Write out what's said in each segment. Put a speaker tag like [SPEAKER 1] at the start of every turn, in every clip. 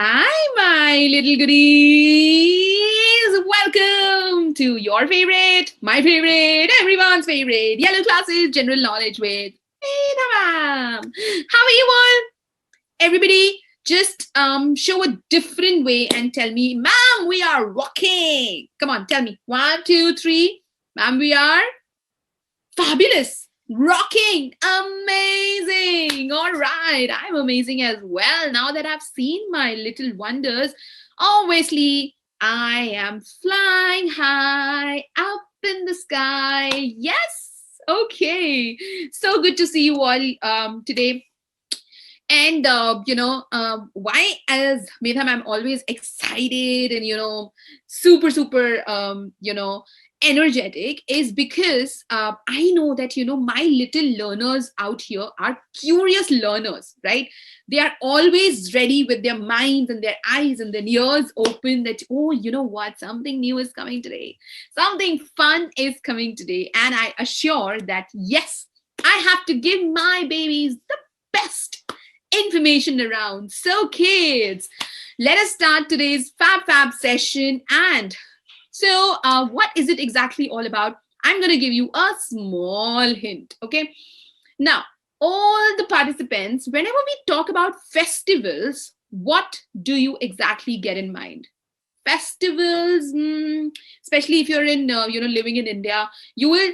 [SPEAKER 1] Hi, my little goodies. Welcome to your favorite, my favorite, everyone's favorite Yellow Classes General Knowledge with Medha Ma'am. How are you all? Everybody, just show a different way and tell me, Ma'am, we are rocking. Come on, tell me. 1, 2, 3. Ma'am, we are fabulous. Rocking, amazing. All right, I'm amazing as well. Now that I've seen my little wonders, obviously I am flying high up in the sky. Yes, okay. So good to see you all today. And why as Medha I'm always excited and super energetic is because I know that my little learners out here are curious learners, right? They are always ready with their minds and their eyes and their ears open that, oh, you know what, something new is coming today, something fun is coming today. And I assure that yes, I have to give my babies the best information around. So kids, let us start today's fab session. And so what is it exactly all about? I'm going to give you a small hint. Okay, now all the participants, whenever we talk about festivals, what do you exactly get in mind? Festivals, especially if you're in living in India, you will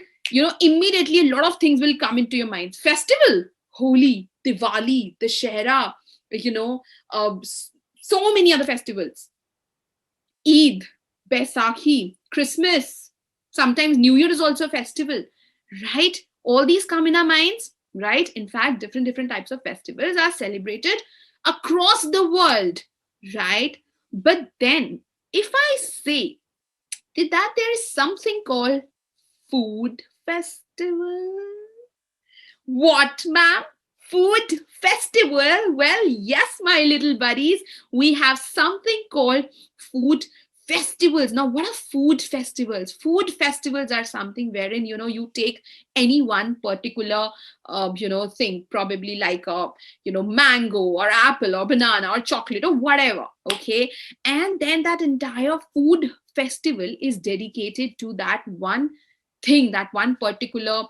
[SPEAKER 1] immediately a lot of things will come into your mind. Festival, Holi, Diwali, Dashera, so many other festivals. Eid, Baisakhi, Christmas, sometimes New Year is also a festival, right? All these come in our minds, right? In fact, different types of festivals are celebrated across the world, right? But then, if I say that there is something called food festival, what, ma'am? Food festival? Well, yes, my little buddies, we have something called food festivals. Now, what are food festivals? Food festivals are something wherein you take any one particular thing, probably like a mango or apple or banana or chocolate or whatever, okay, and then that entire food festival is dedicated to that one thing, that one particular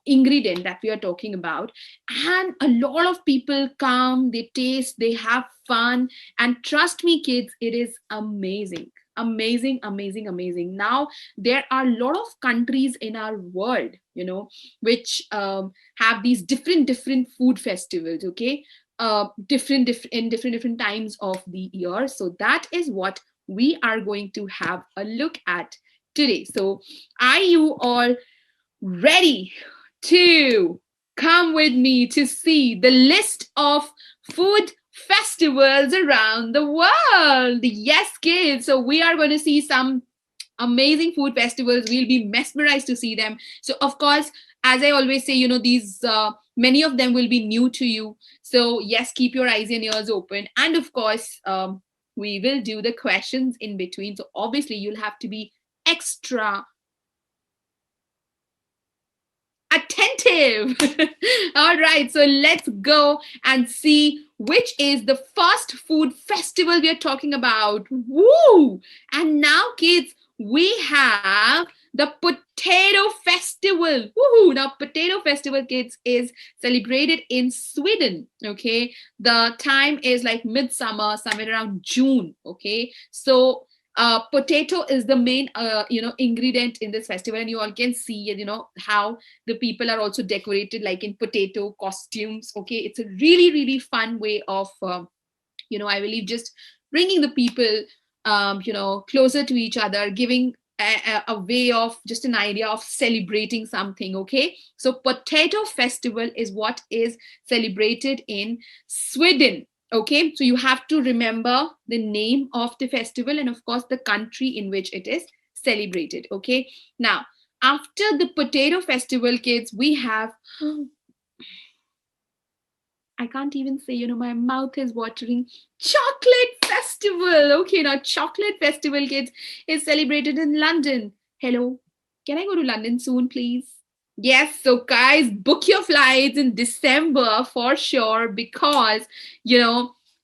[SPEAKER 1] ingredient that we are talking about. And a lot of people come, they taste, they have fun, and trust me kids, it is amazing. Amazing. Now there are a lot of countries in our world which have these different food festivals, okay, different times of the year. So that is what we are going to have a look at today. So are you all ready to come with me to see the list of food festivals around the world? Yes, kids. So we are going to see some amazing food festivals. We'll be mesmerized to see them. So of course, as I always say, these many of them will be new to you. So yes, keep your eyes and ears open. And of course, we will do the questions in between. So obviously, you'll have to be extra attentive. All right, so let's go and see which is the first food festival we are talking about. Woo! And now, kids, we have the Potato Festival. Woohoo! Now, Potato Festival, kids, is celebrated in Sweden. Okay, the time is like midsummer, somewhere around June. Okay, so potato is the main ingredient in this festival, and you all can see how the people are also decorated like in potato costumes. Okay, it's a really fun way of I believe just bringing the people closer to each other, giving a way of just an idea of celebrating something. Okay, so Potato Festival is what is celebrated in Sweden. Okay, so you have to remember the name of the festival and of course the country in which it is celebrated. Okay, now after the Potato Festival, kids, we have I can't even say, my mouth is watering. Chocolate Festival. Okay, now Chocolate Festival, kids, is celebrated in London. Hello, can I go to London soon, please? Yes, so guys, book your flights in December for sure, because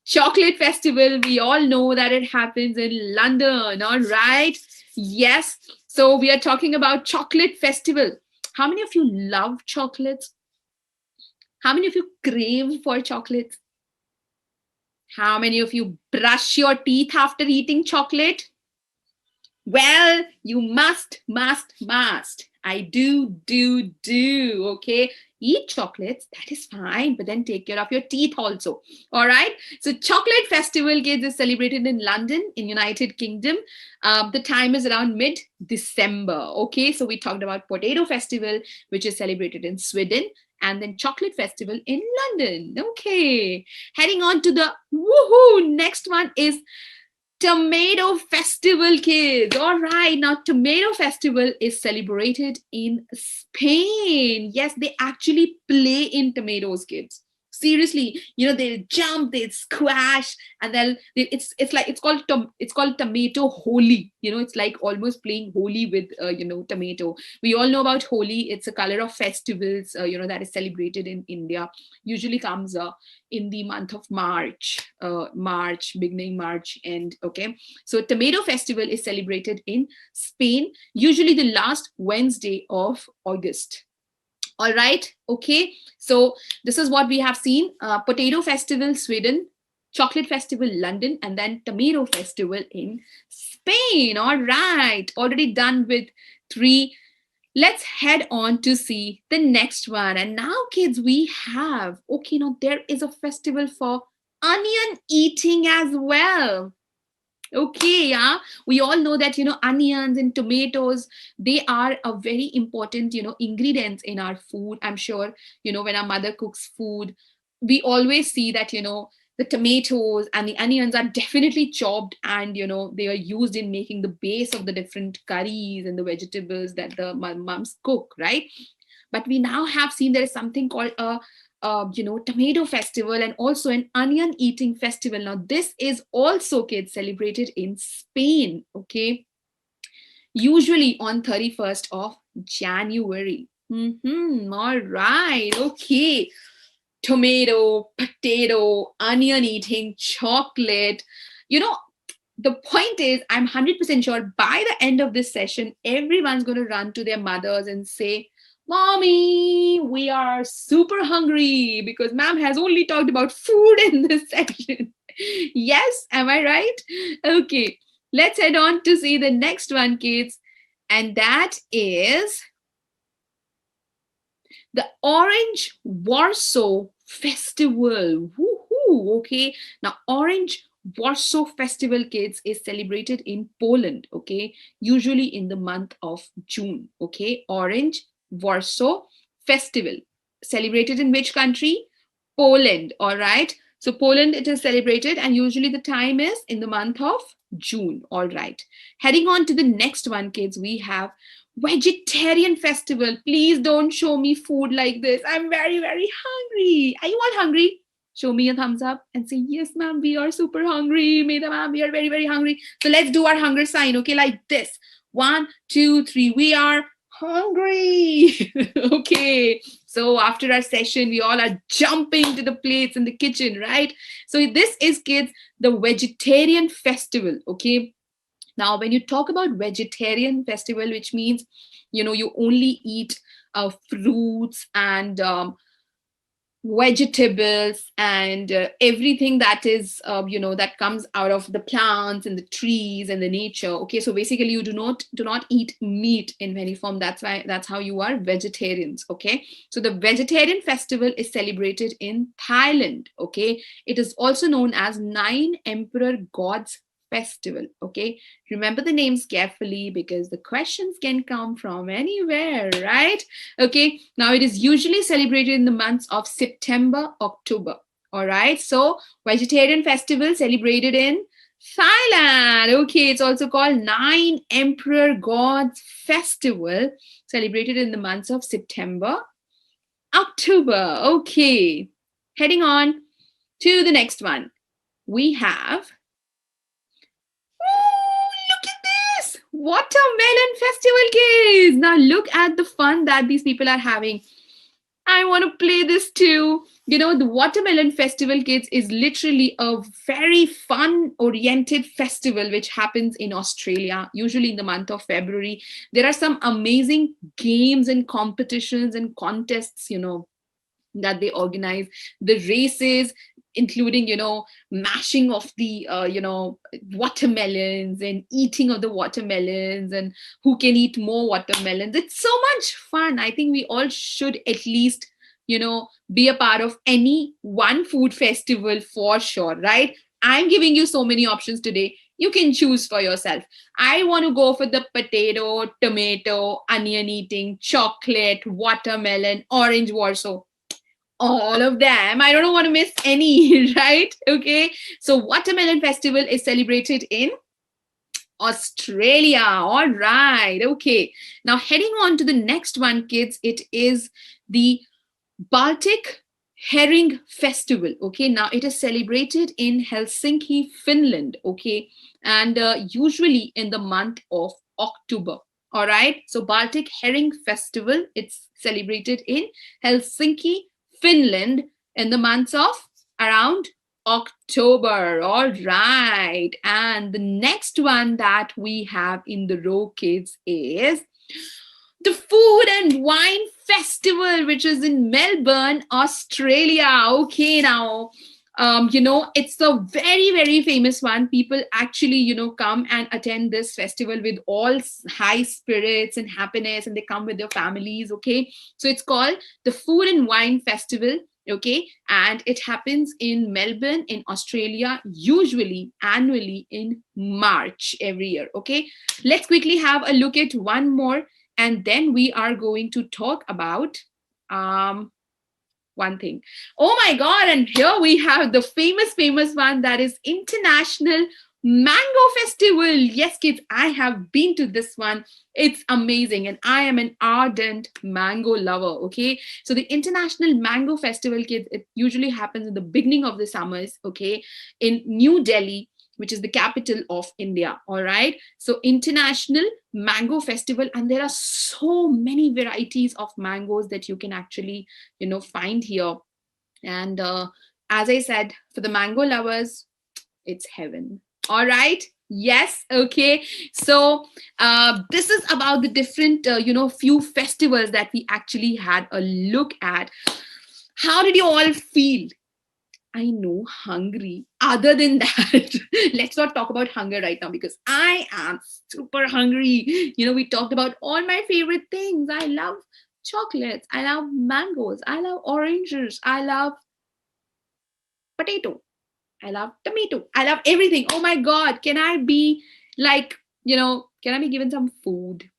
[SPEAKER 1] Chocolate Festival, we all know that it happens in London, all right? Yes. So we are talking about Chocolate Festival. How many of you love chocolates? How many of you crave for chocolates? How many of you brush your teeth after eating chocolate? Well, you must. I do. Okay. Eat chocolates, that is fine, but then take care of your teeth also. All right. So, Chocolate Festival, kids, is celebrated in London, in United Kingdom. The time is around mid-December. Okay. So, we talked about Potato Festival, which is celebrated in Sweden, and then Chocolate Festival in London. Okay. Heading on to the woohoo, next one is Tomato Festival, kids. All right. Now, Tomato Festival is celebrated in Spain. Yes, they actually play in tomatoes, kids. Seriously, they jump, they squash, and then it's called tomato holy. It's like almost playing holy with tomato. We all know about Holi. It's a color of festivals. That is celebrated in India. Usually comes in the month of March, beginning March end. Okay. So Tomato Festival is celebrated in Spain, usually the last Wednesday of August. All right. Okay. So this is what we have seen. Potato Festival, Sweden, Chocolate Festival, London, and then Tomato Festival in Spain. All right. Already done with 3. Let's head on to see the next one. And now, kids, we have, okay, now there is a festival for onion eating as well. Okay, yeah. We all know that, onions and tomatoes, they are a very important, ingredients in our food. I'm sure, when our mother cooks food, we always see that, the tomatoes and the onions are definitely chopped, and they are used in making the base of the different curries and the vegetables that the moms cook, right? But we now have seen there is something called a tomato festival, and also an onion eating festival. Now this is also, kids, celebrated in Spain. Okay, usually on 31st of January. All right. Okay, tomato, potato, onion eating, chocolate. The point is, I'm 100% sure by the end of this session, everyone's going to run to their mothers and say, Mommy, we are super hungry because ma'am has only talked about food in this section. Yes, am I right? Okay, let's head on to see the next one, kids. And that is the Orange Warso Festival. Woohoo! Okay, now Orange Warsaw Festival, kids, is celebrated in Poland. Okay, usually in the month of June. Okay, Orange Warsaw Festival celebrated in which country? Poland. All right. So Poland, it is celebrated, and usually the time is in the month of June. All right. Heading on to the next one, kids, we have Vegetarian Festival. Please don't show me food like this. I'm very, very hungry. Are you all hungry? Show me a thumbs up and say, yes, ma'am, we are super hungry. Medha ma'am, we are very, very hungry. So let's do our hunger sign, okay, like this. 1, 2, 3. We are hungry. Okay. So after our session, we all are jumping to the plates in the kitchen, right? So this is, kids, the Vegetarian Festival, okay? Now, when you talk about vegetarian festival, which means, you only eat fruits and vegetables and everything that is, that comes out of the plants and the trees and the nature. Okay, so basically, you do not eat meat in any form. That's how you are vegetarians. Okay, so the vegetarian festival is celebrated in Thailand. Okay, it is also known as Nine Emperor Gods Festival. Okay, remember the names carefully because the questions can come from anywhere, right? Okay, now it is usually celebrated in the months of September, October. All right, so vegetarian festival celebrated in Thailand. Okay, it's also called Nine Emperor Gods Festival, celebrated in the months of September, October. Okay, heading on to the next one. We have, look at this! Watermelon Festival, kids! Now look at the fun that these people are having. I want to play this too. The Watermelon Festival, kids, is literally a very fun oriented festival which happens in Australia, usually in the month of February. There are some amazing games and competitions and contests, that they organize, the races, including mashing of the watermelons and eating of the watermelons, and who can eat more watermelons. It's so much fun. I think we all should at least be a part of any one food festival for sure, right? I'm giving you so many options today. You can choose for yourself. I want to go for the potato, tomato, onion eating, chocolate, watermelon, orange Warso, all of them. I don't want to miss any, right? Okay. So Watermelon Festival is celebrated in Australia. All right. Okay. Now heading on to the next one, kids, it is the Baltic Herring Festival. Okay. Now it is celebrated in Helsinki, Finland. Okay. And usually in the month of October. All right. So Baltic Herring Festival, it's celebrated in Helsinki, Finland in the months of around October. All right. And the next one that we have in the row, kids, is the Food and Wine Festival, which is in Melbourne, Australia. Okay, now, it's a very, very famous one. People actually, come and attend this festival with all high spirits and happiness, and they come with their families. Okay, so it's called the Food and Wine Festival. Okay, and it happens in Melbourne, in Australia, usually annually in March every year. Okay, let's quickly have a look at one more, and then we are going to talk about one thing. Oh my God, and here we have the famous one, that is International Mango Festival. Yes, kids, I have been to this one. It's amazing, and I am an ardent mango lover. Okay, so the International Mango Festival, kids, it usually happens in the beginning of the summers. Okay, in New Delhi, which is the capital of India. All right. So International Mango Festival, and there are so many varieties of mangoes that you can actually, find here. And as I said, for the mango lovers, it's heaven. All right. Yes. Okay. So this is about the different, few festivals that we actually had a look at. How did you all feel? I know, hungry. Other than that, let's not talk about hunger right now, because I am super hungry. We talked about all my favorite things. I love chocolates. I love mangoes. I love oranges. I love potato. I love tomato. I love everything. Oh my God. Can I be can I be given some food?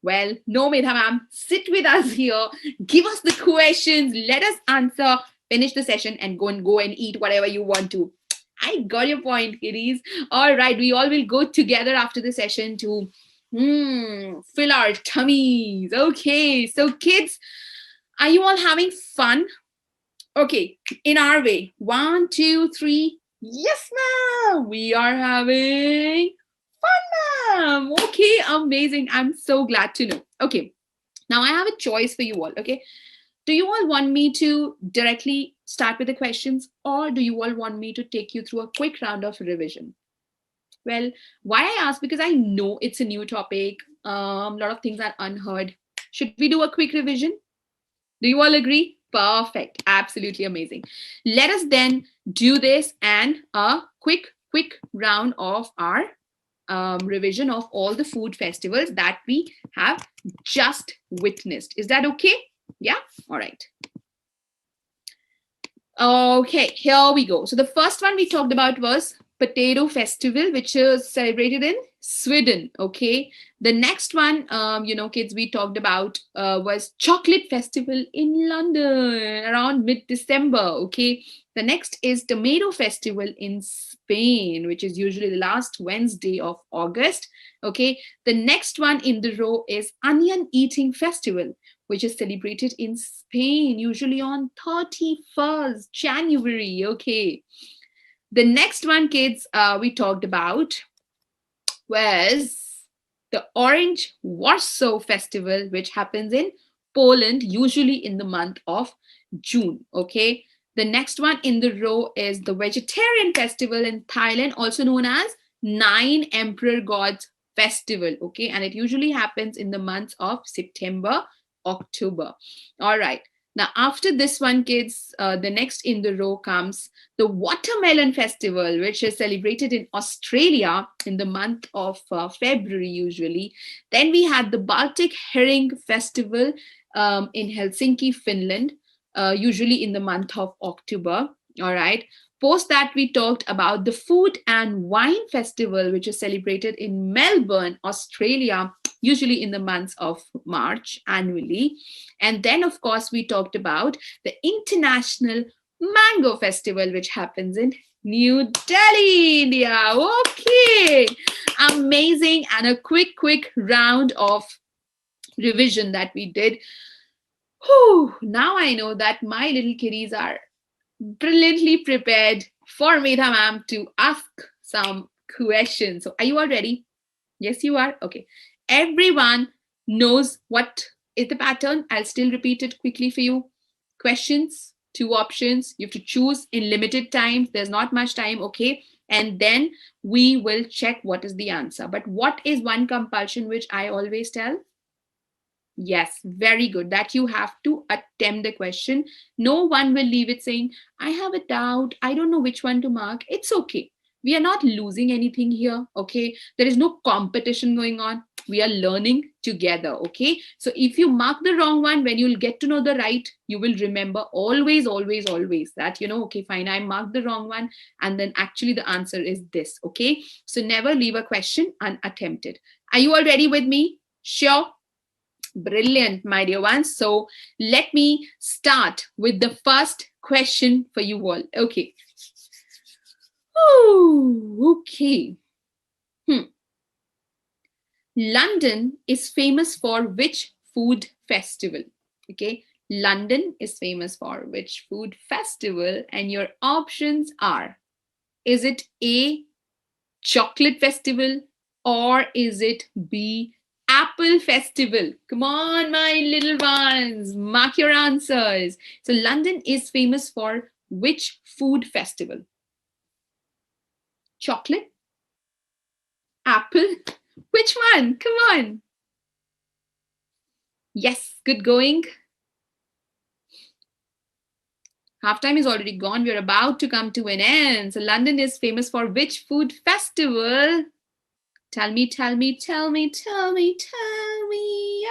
[SPEAKER 1] Well, no, Medha Ma'am. Sit with us here. Give us the questions. Let us answer. Finish the session and go and eat whatever you want to. I got your point, kiddies. All right, we all will go together after the session to fill our tummies. Okay, so kids, are you all having fun? Okay, in our way. 1, 2, 3. Yes, ma'am. We are having fun, ma'am. Okay, amazing. I'm so glad to know. Okay, now I have a choice for you all. Okay. Do you all want me to directly start with the questions, or do you all want me to take you through a quick round of revision? Well, why I ask, because I know it's a new topic. A lot of things are unheard. Should we do a quick revision? Do you all agree? Perfect. Absolutely amazing. Let us then do this and a quick round of our revision of all the food festivals that we have just witnessed. Is that okay? Yeah. All right. Okay, here we go. So the first one we talked about was Potato Festival, which is celebrated in Sweden. Okay. The next one, kids, we talked about was Chocolate Festival in London around mid-December. Okay. The next is Tomato Festival in Spain, which is usually the last Wednesday of August. Okay. The next one in the row is Onion Eating Festival, which is celebrated in Spain, usually on 31st January. Okay. The next one, kids, we talked about was the Orange Warso Festival, which happens in Poland, usually in the month of June. Okay. The next one in the row is the Vegetarian Festival in Thailand, also known as Nine Emperor Gods Festival. Okay. And it usually happens in the months of September, October. All right. Now, after this one, kids, the next in the row comes the Watermelon Festival, which is celebrated in Australia in the month of February, usually. Then we had the Baltic Herring Festival in Helsinki, Finland, usually in the month of October. All right. Post that, we talked about the Food and Wine Festival, which is celebrated in Melbourne, Australia, usually in the months of March annually. And then, of course, we talked about the International Mango Festival, which happens in New Delhi, India. Okay, amazing. And a quick round of revision that we did. Whew, now I know that my little kiddies are brilliantly prepared for Medha Ma'am to ask some questions. So are you all ready? Yes, you are. Okay. Everyone knows what is the pattern. I'll still repeat it quickly for you. Questions, 2 options. You have to choose in limited time. There's not much time. Okay. And then we will check what is the answer. But what is one compulsion which I always tell? Yes, very good. That you have to attempt the question. No one will leave it saying, I have a doubt. I don't know which one to mark. It's okay. We are not losing anything here. Okay. There is no competition going on. We are learning together. Okay. So if you mark the wrong one, when you'll get to know the right, you will remember always that, okay, fine, I marked the wrong one. And then actually the answer is this. Okay. So never leave a question unattempted. Are you all ready with me? Sure. Brilliant, my dear ones. So let me start with the first question for you all. Okay. Oh, okay. London is famous for which food festival? Okay. London is famous for which food festival? And your options are, is it A, chocolate festival, or is it B, apple festival? Come on, my little ones, mark your answers. So London is famous for which food festival? Chocolate? Apple? Which one? Come on. Yes, good going. Halftime is already gone. We're about to come to an end. So London is famous for which food festival? Tell me,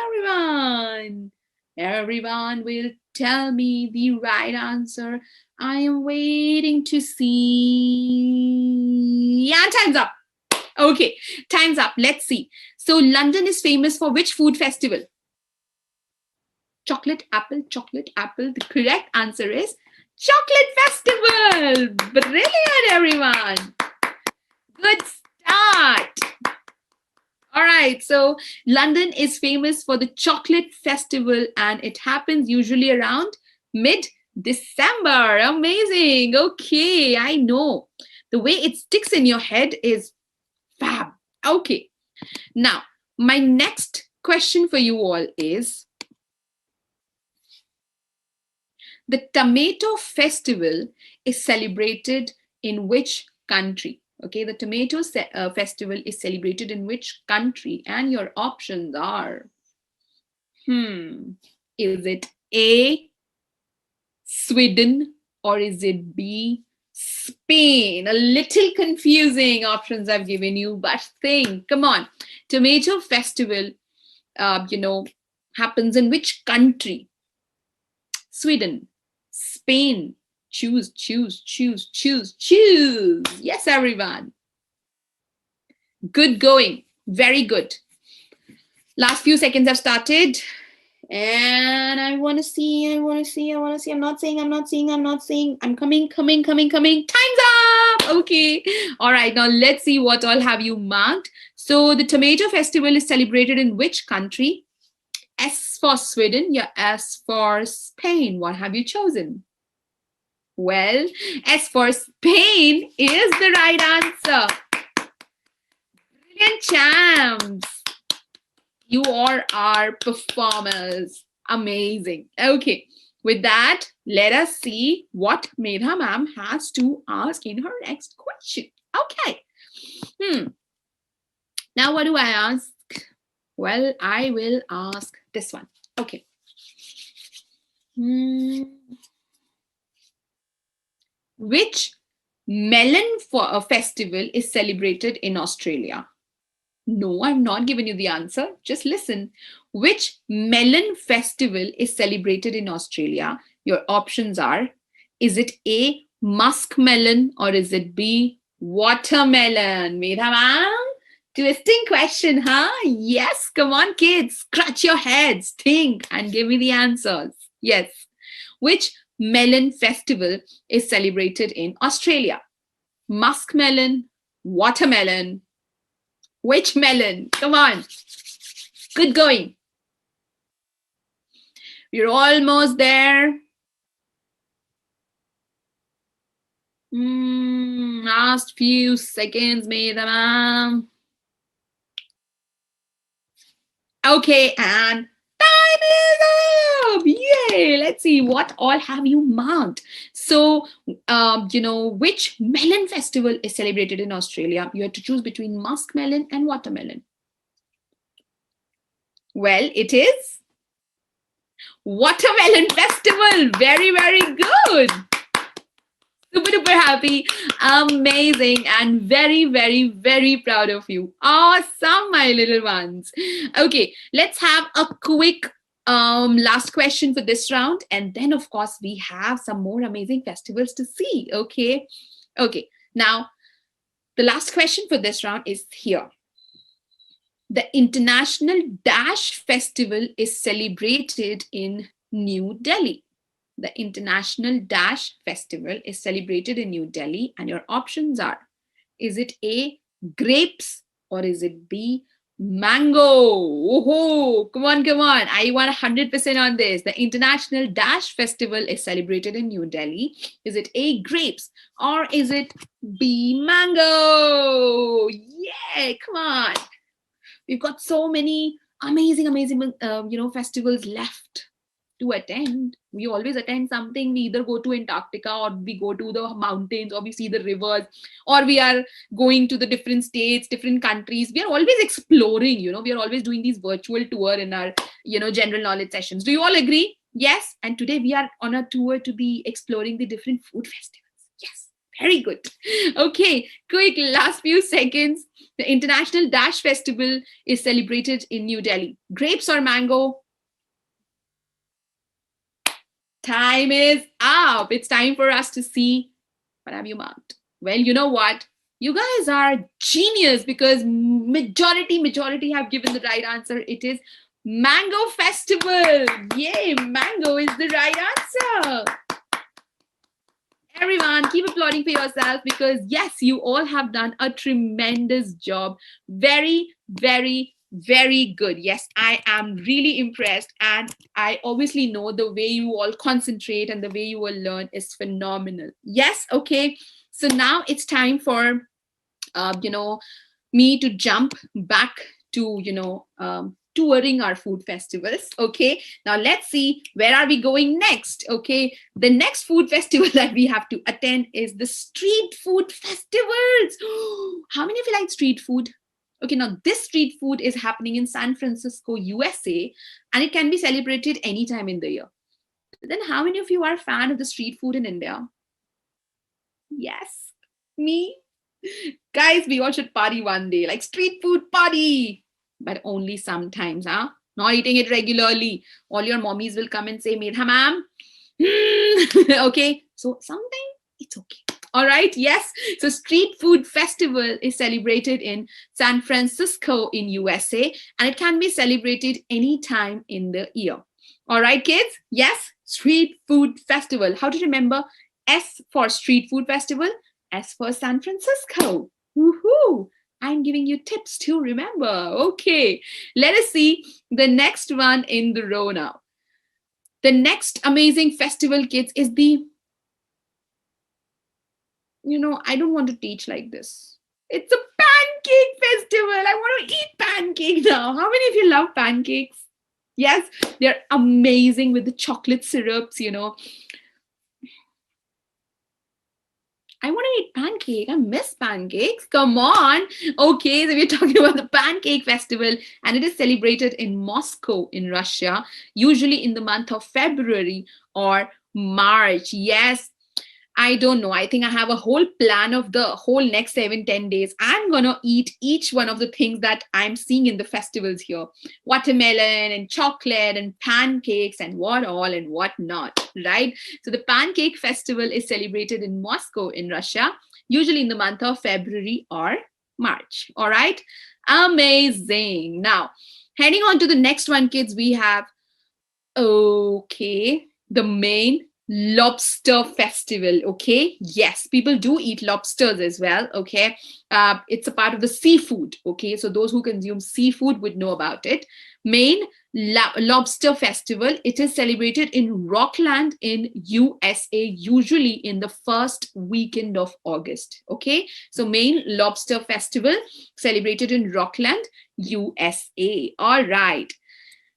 [SPEAKER 1] everyone. Everyone will tell me the right answer. I am waiting to see. Yeah, time's up. Okay, time's up. Let's see. So London is famous for which food festival? Chocolate, apple, chocolate, apple. The correct answer is chocolate festival. Brilliant, everyone. Good start. All right, so London is famous for the chocolate festival and it happens usually around mid-December. Amazing. Okay, I know. The way it sticks in your head is fab. Okay, now my next question for you all is, the tomato festival is celebrated in which country? Okay, the tomato festival is celebrated in which country? And your options are, is it A, Sweden, or is it B, Spain? A little confusing options I've given you, but think, come on. Tomato festival, happens in which country? Sweden, Spain. Choose. Yes, everyone. Good going. Very good. Last few seconds have started. And I want to see. I'm not saying. I'm coming. Time's up. Okay. All right. Now let's see what all have you marked. So the tomato festival is celebrated in which country? S for Sweden. Yeah, S for Spain. What have you chosen? Well, S for Spain is the right answer. Brilliant champs. You are our performers. Amazing. Okay. With that, let us see what Medha Ma'am has to ask in her next question. Okay. Now, what do I ask? Well, I will ask this one. Okay. Which Melon festival is celebrated in Australia? No, I'm not giving you the answer. Just listen. Which Melon festival is celebrated in Australia? Your options are, is it A, muskmelon, or is it B, watermelon? Medha Ma'am, twisting question, huh? Yes, come on, kids. Scratch your heads, think, and give me the answers. Yes. Which melon festival is celebrated in Australia? Muskmelon, watermelon, which melon? Come on. Good going. We're almost there. Last few seconds, Medha Ma'am. Okay, and time is up. Yay! Let's see, what all have you marked? So, which melon festival is celebrated in Australia? You have to choose between muskmelon and watermelon. Well, it is Watermelon Festival. Very, very good. Super duper happy, amazing, and very, very, very proud of you. Awesome, my little ones. Okay, let's have a quick last question for this round, and then of course we have some more amazing festivals to see. Okay, now the last question for this round is here. The International Dash Festival is celebrated in New Delhi. The International Dash Festival is celebrated in New Delhi, and your options are, is it A, grapes, or is it B, mango? Oh, come on. I want 100% on this. The International Dash Festival is celebrated in New Delhi. Is it A, grapes, or is it B, mango? Yeah, come on. We've got so many amazing, festivals left to attend. We always attend something. We either go to Antarctica, or we go to the mountains, or we see the rivers, or we are going to the different states, different countries. We are always exploring, we are always doing these virtual tour in our, general knowledge sessions. Do you all agree? Yes. And today we are on a tour to be exploring the different food festivals. Yes. Very good. Okay, quick last few seconds. The International Dash Festival is celebrated in New Delhi. Grapes or mango? Time is up. It's time for us to see what have you marked. Well, you know what? You guys are genius, because majority have given the right answer. It is Mango Festival. Yay, mango is the right answer. Everyone, keep applauding for yourself, because yes, you all have done a tremendous job. Very, very, very good. Yes, I am really impressed, and I obviously know the way you all concentrate and the way you all learn is phenomenal. Yes, okay. So now it's time for, me to jump back to, touring our food festivals. Okay, now let's see, where are we going next? Okay, the next food festival that we have to attend is the street food festivals. How many of you like street food? Okay, now this street food is happening in San Francisco, USA, and it can be celebrated anytime in the year. Then how many of you are a fan of the street food in India? Yes, me. Guys, we all should party one day, like street food party. But only sometimes, huh? Not eating it regularly. All your mommies will come and say, Medha Ma'am. Okay, so sometimes it's okay. All right, yes. So street food festival is celebrated in San Francisco in USA, and it can be celebrated anytime in the year. All right, kids? Yes, street food festival. How to remember? S for street food festival, S for San Francisco. Woohoo! I'm giving you tips to remember. Okay, let us see the next one in the row now. The next amazing festival, kids, is the, I don't want to teach like this. It's a pancake festival. I want to eat pancake now. How many of you love pancakes? Yes, they're amazing with the chocolate syrups, you know. I want to eat pancake. I miss pancakes. Come on. Okay, so we're talking about the Pancake Festival, and it is celebrated in Moscow, in Russia, usually in the month of February or March. Yes, I don't know. I think I have a whole plan of the whole next 7, 10 days. I'm gonna eat each one of the things that I'm seeing in the festivals here: watermelon and chocolate and pancakes and what all and what not, right? So the Pancake Festival is celebrated in Moscow, in Russia, usually in the month of February or March. All right, amazing. Now, heading on to the next one, kids, we have okay, the main lobster festival. Okay, yes, people do eat lobsters as well. Okay, it's a part of the seafood. Okay, so those who consume seafood would know about it. Main lobster festival. It is celebrated in Rockland in USA, usually in the first weekend of August. Okay, so main lobster festival celebrated in Rockland, USA. All right.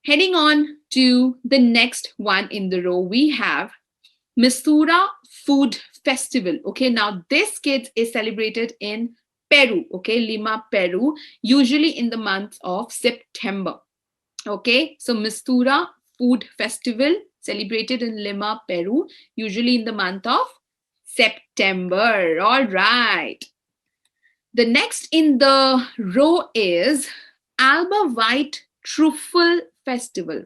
[SPEAKER 1] Heading on to the next one in the row, we have Missouri Food Festival. Okay, now this, kids, is celebrated in Peru. Okay, Lima, Peru, usually in the month of September. Okay, so Missouri Food Festival celebrated in Lima, Peru, usually in the month of September. All right. The next in the row is Alba White Truffle Festival.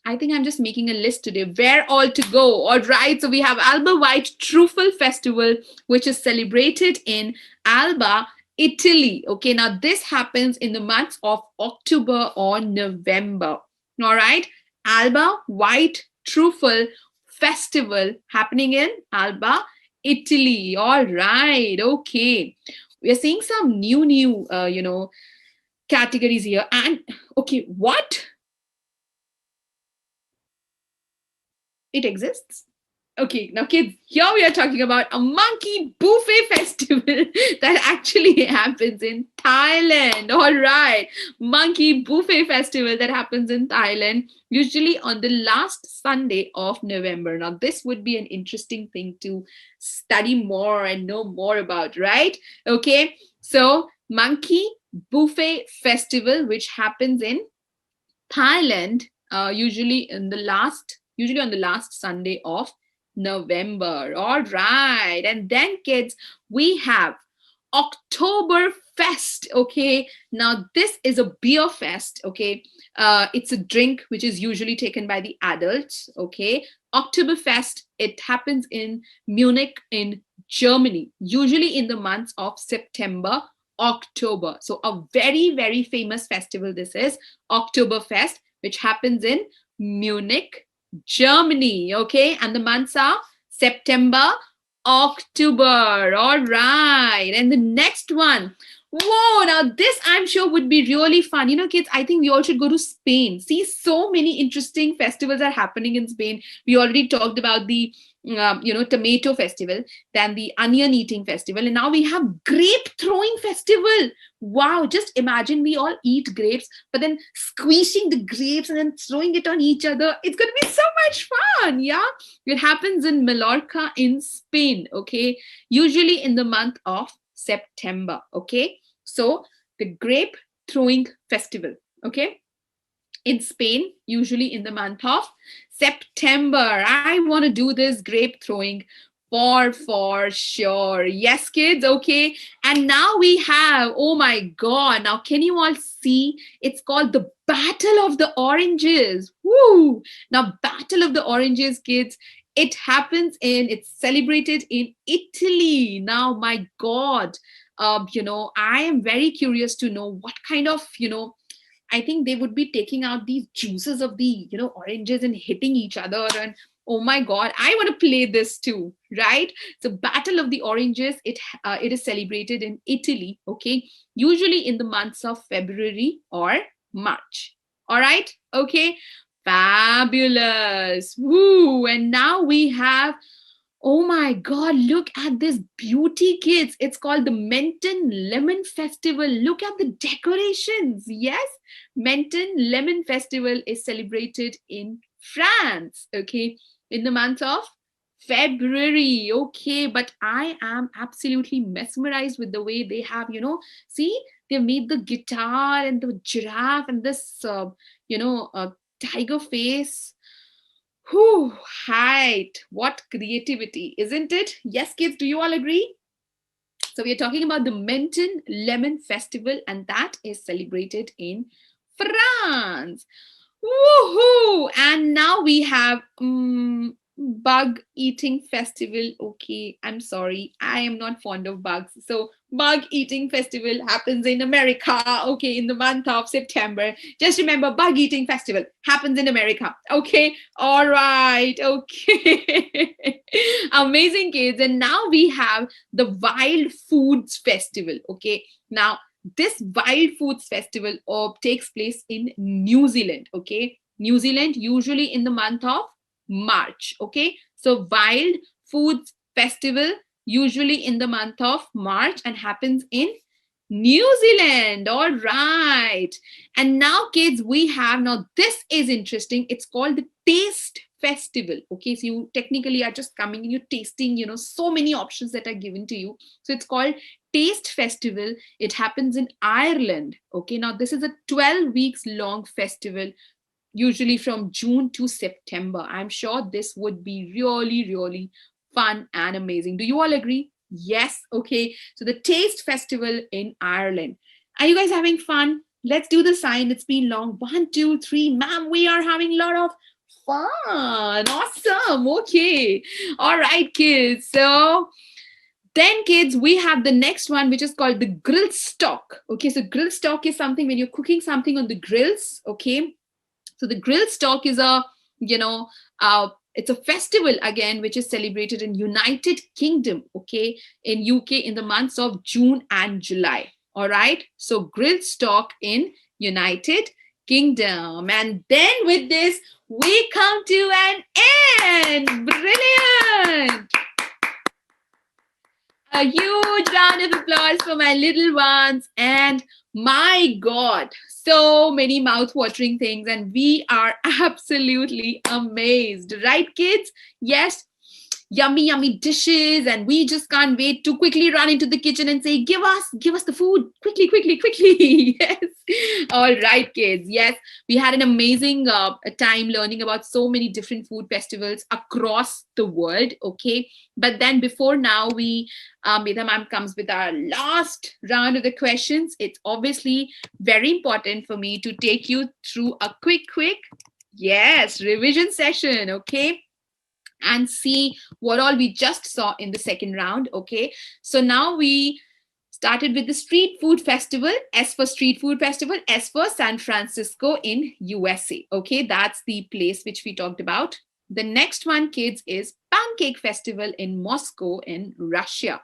[SPEAKER 1] I think I'm just making a list today. Where all to go? All right. So we have Alba White Truffle Festival, which is celebrated in Alba, Italy. Okay. Now this happens in the months of October or November. All right. Alba White Truffle Festival happening in Alba, Italy. All right. Okay. We are seeing some new, categories here. And okay, what? It exists. Okay, now kids, here we are talking about a monkey buffet festival that actually happens in Thailand. All right, monkey buffet festival that happens in Thailand, usually on the last Sunday of November. Now, this would be an interesting thing to study more and know more about, right? Okay, so monkey buffet festival, which happens in Thailand, usually on the last Sunday of November. All right. And then, kids, we have Oktoberfest. Okay. Now, this is a beer fest. Okay. It's a drink which is usually taken by the adults. Okay. Oktoberfest, it happens in Munich, in Germany, usually in the months of September, October. So, a very, very famous festival this is, Oktoberfest, which happens in Munich, Germany. Okay, and the months are September, October. All right, and the next one. Whoa, now this I'm sure would be really fun. You know, kids, I think we all should go to Spain. See, so many interesting festivals are happening in Spain. We already talked about the tomato festival, then the onion eating festival, and now we have grape throwing festival. Wow, just imagine we all eat grapes, but then squeezing the grapes and then throwing it on each other. It's going to be so much fun. Yeah, it happens in Mallorca in Spain. Okay, usually in the month of September. Okay, so the grape throwing festival. Okay, in Spain, usually in the month of September. I want to do this grape throwing for sure. Yes, kids. Okay. And now we have, oh my God. Now, can you all see? It's called the Battle of the Oranges. Woo. Now, Battle of the Oranges, kids. It's celebrated in Italy. Now, my God, I am very curious to know what kind of, I think they would be taking out these juices of the, oranges and hitting each other. And oh my God, I want to play this too, right? So Battle of the Oranges, it is celebrated in Italy, okay? Usually in the months of February or March. All right, okay? Fabulous. Woo. And now we have, oh my God, look at this beauty, kids. It's called the Minton Lemon Festival. Look at the decorations. Yes, Minton Lemon Festival is celebrated in France, okay, in the month of February, okay, but I am absolutely mesmerized with the way they have, see, they made the guitar and the giraffe and this, tiger face. Whew, height, what creativity, isn't it? Yes, kids, do you all agree? So we are talking about the Minton Lemon Festival, and that is celebrated in France. Woohoo! And now we have bug eating festival. Okay, I'm sorry, I am not fond of bugs. So bug eating festival happens in America. Okay, in the month of September. Just remember, bug eating festival happens in America. Okay, all right. Okay, amazing, kids. And now we have the Wild Foods Festival. Okay, now this Wild Foods Festival takes place in New Zealand. Okay, New Zealand, usually in the month of March. Okay, so Wild Foods Festival usually in the month of March and happens in New Zealand. All right. And now, kids, we have, now this is interesting. It's called the Taste Festival. Okay, so you technically are just coming and you're tasting, so many options that are given to you. So it's called Taste Festival. It happens in Ireland. Okay, now this is a 12 weeks long festival, usually from June to September. I'm sure this would be really, really fun and amazing. Do you all agree? Yes. Okay. So the Taste Festival in Ireland. Are you guys having fun? Let's do the sign. It's been long. 1, 2, 3. Ma'am, we are having a lot of fun. Awesome. Okay. All right, kids. So then, kids, we have the next one, which is called the grill stock. Okay. So grill stock is something when you're cooking something on the grills. Okay. So the grill stock is it's a festival again, which is celebrated in United Kingdom, okay, in UK in the months of June and July. All right. So grill stock in United Kingdom. And then with this, we come to an end. Brilliant. A huge round of applause for my little ones. And my God, so many mouth-watering things. And we are absolutely amazed. Right, kids? Yes. Yummy, yummy dishes. And we just can't wait to quickly run into the kitchen and say, give us the food. Quickly, quickly, quickly. Yes. All right, kids. Yes. We had an amazing time learning about so many different food festivals across the world. Okay. But then before now, Medha Ma'am comes with our last round of the questions. It's obviously very important for me to take you through a quick, yes, revision session. Okay. And see what all we just saw in the second round. Okay. So now we started with the street food festival. S for street food festival, S for San Francisco in USA. Okay. That's the place which we talked about. The next one, kids, is Pancake Festival in Moscow in Russia.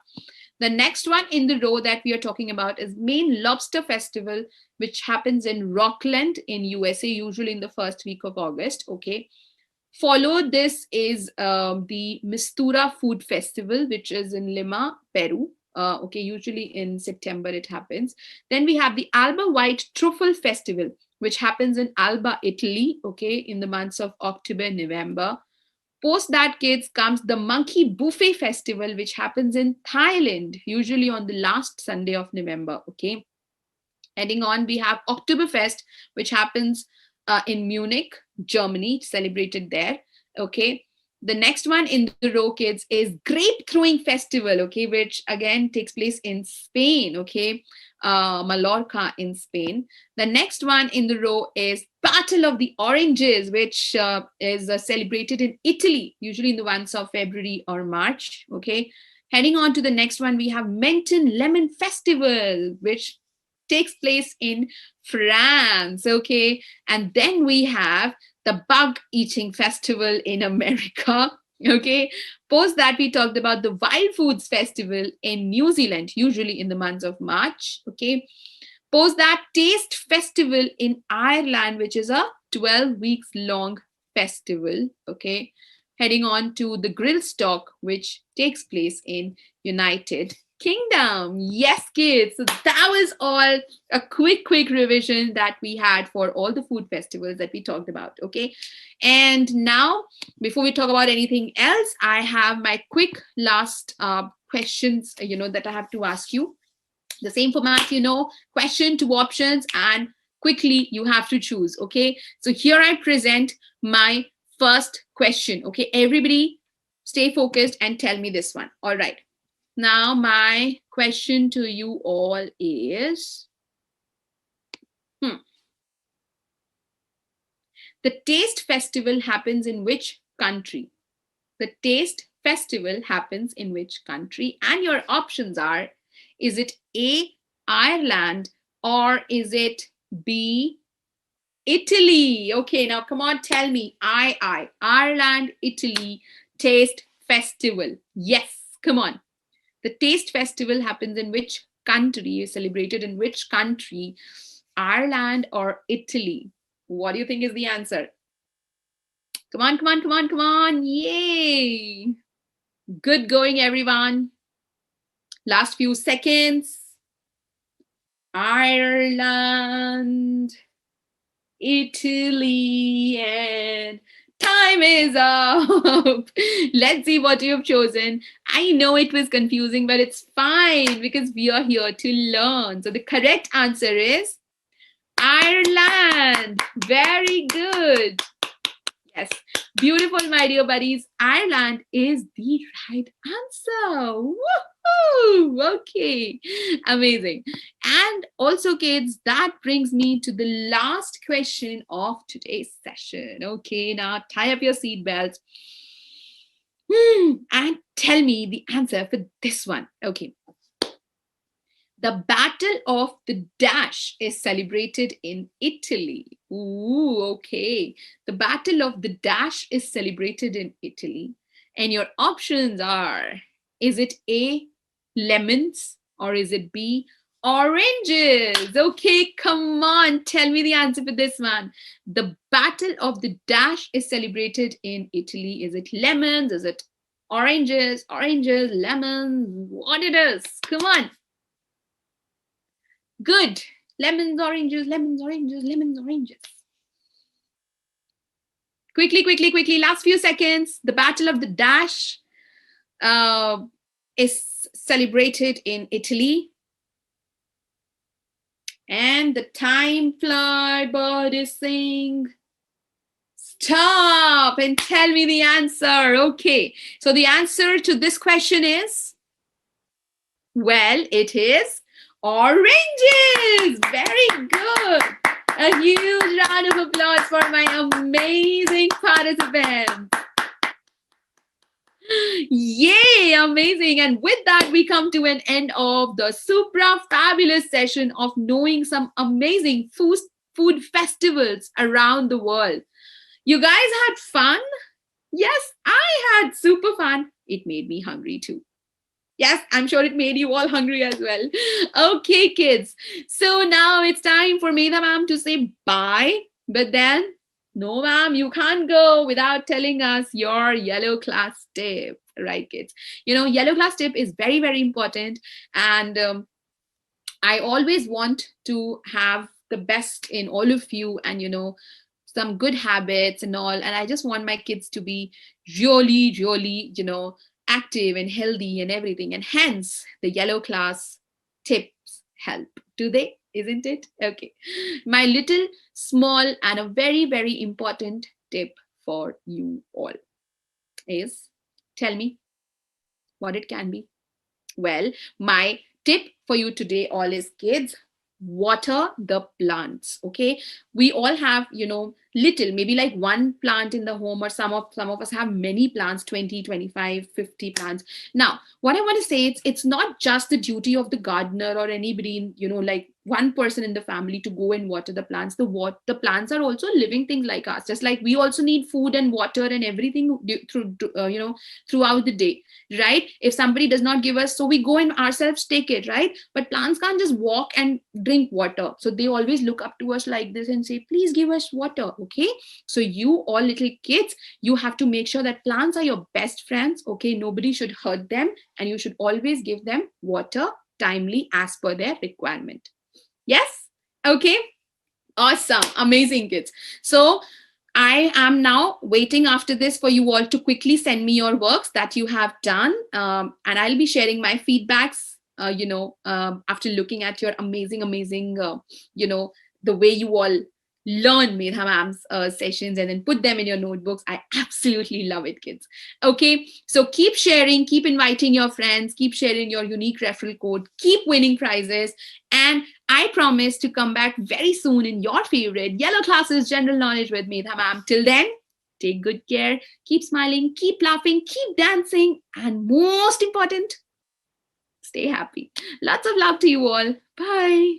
[SPEAKER 1] The next one in the row that we are talking about is Main Lobster Festival, which happens in Rockland in USA, usually in the first week of August. Okay. Followed this is the Mistura Food Festival, which is in Lima, Peru. Okay, usually in September it happens. Then we have the Alba White Truffle Festival, which happens in Alba, Italy, okay, in the months of October, November. Post that, kids, comes the Monkey Buffet Festival, which happens in Thailand, usually on the last Sunday of November, okay. Heading on, we have Oktoberfest, which happens in Munich, Germany, celebrated there. Okay. The next one in the row, kids, is Grape Throwing Festival, okay, which again takes place in Spain, okay, Mallorca in Spain. The next one in the row is Battle of the Oranges, which is celebrated in Italy, usually in the months of February or March, okay. Heading on to the next one, we have Minton Lemon Festival, which takes place in France, okay. And then we have the Bug Eating Festival in America, okay. Post that, we talked about the Wild Foods Festival in New Zealand, usually in the months of March, okay. Post that, Taste Festival in Ireland, which is a 12 weeks long festival, okay. Heading on to the Grill Stock, which takes place in United Kingdom. Yes, kids. So that was all a quick revision that we had for all the food festivals that we talked about. Okay. And now, before we talk about anything else, I have my quick last questions, that I have to ask you. The same format, question, two options, and quickly you have to choose. Okay. So here I present my first question. Okay. Everybody stay focused and tell me this one. All right. Now, my question to you all is, the Taste Festival happens in which country? The Taste Festival happens in which country? And your options are, is it A, Ireland, or is it B, Italy? Okay, now come on, tell me. Ireland, Italy, Taste Festival. Yes, come on. The Taste Festival happens in which country? Is celebrated in which country? Ireland or Italy? What do you think is the answer? Come on, come on, come on, come on. Yay. Good going, everyone. Last few seconds. Ireland, Italy, and time is up. Let's see what you've chosen. I know it was confusing, but it's fine because we are here to learn. So the correct answer is Ireland. Very good. Yes. Beautiful, my dear buddies. Ireland is the right answer. Woohoo! Okay. Amazing. And also, kids, that brings me to the last question of today's session. Okay, now tie up your seatbelts. And tell me the answer for this one. Okay. The Battle of the Dash is celebrated in Italy. Ooh, okay. The Battle of the Dash is celebrated in Italy. And your options are, is it A, lemons, or is it B, oranges? Okay, come on. Tell me the answer for this one. The Battle of the Dash is celebrated in Italy. Is it lemons? Is it oranges? Oranges, lemons, what it is? Come on. Good. Lemons, oranges, lemons, oranges, lemons, oranges. Quickly. Last few seconds. The Battle of the Dash is celebrated in Italy. And the time fly bird is saying, stop and tell me the answer. Okay. So the answer to this question is, well, it is oranges. Very good. A huge round of applause for my amazing participants. Yay, amazing. And with that, we come to an end of the super fabulous session of knowing some amazing food festivals around the world. You guys had fun? Yes, I had super fun. It made me hungry too. Yes, I'm sure it made you all hungry as well. Okay, kids. So now it's time for Medha Ma'am to say bye. But then, no, ma'am, you can't go without telling us your yellow class tip. Right, kids? Yellow class tip is very, very important. And I always want to have the best in all of you and, some good habits and all. And I just want my kids to be really, really, active and healthy and everything, and hence the yellow class tips help. Do they? Isn't it? Okay. My little small and a very, very important tip for you all is, tell me what it can be. Well, my tip for you today all is, kids, water the plants. Okay, we all have little, maybe like one plant in the home, or some of us have many plants, 20, 25, 50 plants. Now what I want to say, it's not just the duty of the gardener or anybody like one person in the family to go and water the plants. The plants are also living things like us, just like we also need food and water and everything throughout the day, right? If somebody does not give us, so we go and ourselves take it, right? But plants can't just walk and drink water, so they always look up to us like this and say, please give us water. Okay, so you all little kids, you have to make sure that plants are your best friends. Okay, nobody should hurt them, and you should always give them water timely as per their requirement. Yes? Okay. Awesome. Amazing, kids. So I am now waiting after this for you all to quickly send me your works that you have done. And I'll be sharing my feedbacks, after looking at your amazing, the way you all learn Medha Ma'am's sessions and then put them in your notebooks. I absolutely love it, kids. Okay, so keep sharing, keep inviting your friends, keep sharing your unique referral code, keep winning prizes. And I promise to come back very soon in your favorite Yellow Classes General Knowledge with Medha Ma'am. Till then, take good care, keep smiling, keep laughing, keep dancing, and most important, stay happy. Lots of love to you all. Bye.